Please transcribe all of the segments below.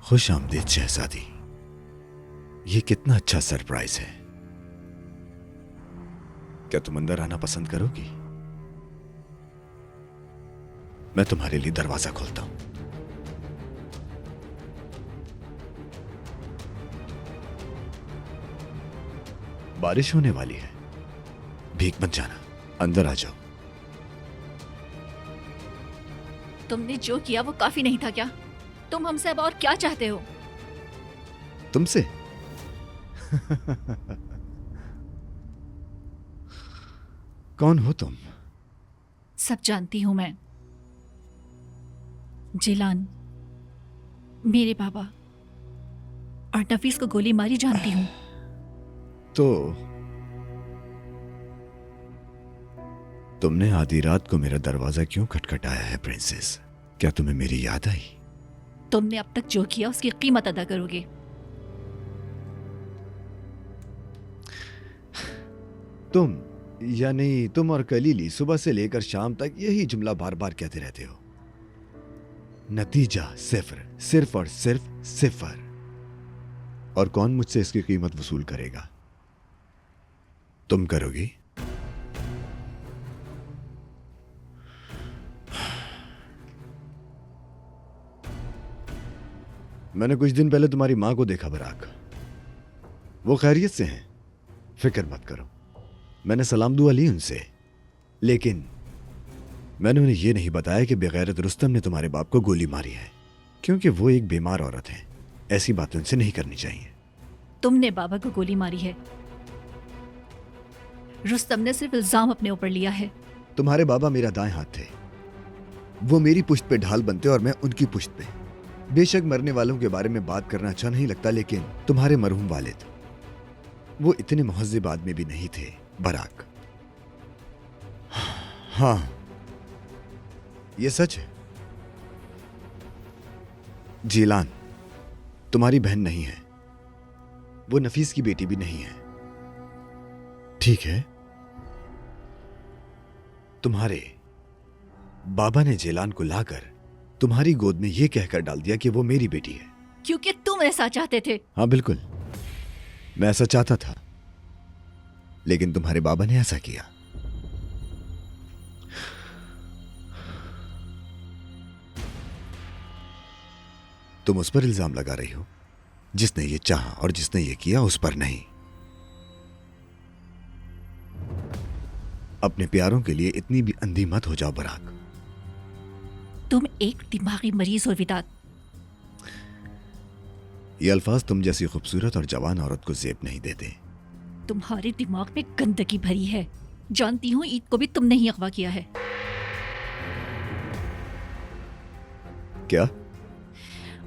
खुश आमदीद शहजादी। ये कितना अच्छा सरप्राइज है। क्या तुम अंदर आना पसंद करोगी? मैं तुम्हारे लिए दरवाजा खोलता हूं। बारिश होने वाली है, भीग मत जाना, अंदर आ जाओ। तुमने जो किया वो काफी नहीं था क्या? तुम हमसे अब और क्या चाहते हो? तुमसे? कौन हो तुम? सब जानती हूं मैं। जिलान, मेरे बाबा, और नफीस को गोली मारी जानती हूं। तो तुमने आधी रात को मेरा दरवाजा क्यों खटखटाया है प्रिंसेस? क्या तुम्हें मेरी याद आई? तुमने अब तक जो किया उसकी कीमत अदा करोगे। तुम, यानी तुम और कलीली सुबह से लेकर शाम तक यही जुमला बार बार कहते रहते हो। नतीजा सिफर, सिर्फ और सिर्फ सिफर। और कौन मुझसे इसकी कीमत वसूल करेगा? तुम करोगी? मैंने कुछ दिन पहले तुम्हारी मां को देखा बराक। वो खैरियत से हैं, फिक्र मत करो। मैंने सलाम दुआ ली उनसे, लेकिन मैंने उन्हें यह नहीं बताया कि बेगैरत रुस्तम ने तुम्हारे बाप को गोली मारी है, क्योंकि वो एक बीमार औरत है। ऐसी बातें उनसे नहीं करनी चाहिए। तुमने बाबा को गोली मारी है। रुस्तम ने सिर्फ इल्जाम अपने ऊपर लिया है। तुम्हारे बाबा मेरा दाएं हाथ थे। वो मेरी पुश्त पे ढाल बनते और मैं उनकी पुश्त पे। बेशक मरने वालों के बारे में बात करना अच्छा नहीं लगता, लेकिन तुम्हारे मरहूम वालिद, वो इतने मुहज्जिब आदमी भी नहीं थे बराक। हाँ, ये सच है। जीलान तुम्हारी बहन नहीं है, वो नफीस की बेटी भी नहीं है। ठीक है, तुम्हारे बाबा ने जेलान को लाकर तुम्हारी गोद में यह कहकर डाल दिया कि वो मेरी बेटी है। क्योंकि तुम ऐसा चाहते थे। हाँ बिल्कुल, मैं ऐसा चाहता था, लेकिन तुम्हारे बाबा ने ऐसा किया। तुम उस पर इल्जाम लगा रही हो जिसने ये चाहा, और जिसने ये किया उस पर नहीं। अपने प्यारों के लिए इतनी भी अंधी मत हो जाओ बराक। तुम एक दिमागी मरीज हो विदात। ये अल्फाज तुम जैसी खूबसूरत और जवान औरत को ज़ेब नहीं देते। तुम्हारे दिमाग में गंदगी भरी है। जानती हूँ ईद को भी तुमने ही अगवा किया है। क्या?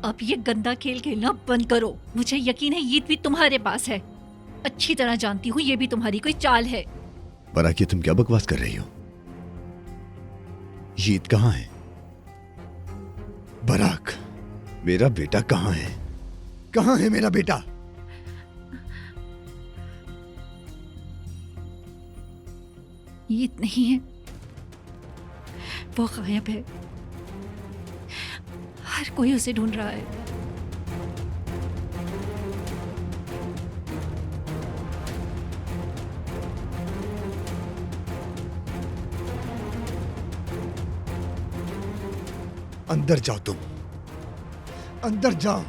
अब ये गंदा खेल खेलना बंद करो। मुझे यकीन है ईद भी तुम्हारे पास है। अच्छी तरह जानती हूँ ये भी तुम्हारी कोई चाल है। बराक, ये तुम क्या बकवास कर रही हो? ईद कहाँ है? बराक, मेरा बेटा कहाँ है? कहाँ है मेरा बेटा? ईद नहीं है, वो गायब है। हर कोई उसे ढूंढ रहा है। अंदर जाओ, तुम अंदर जाओ।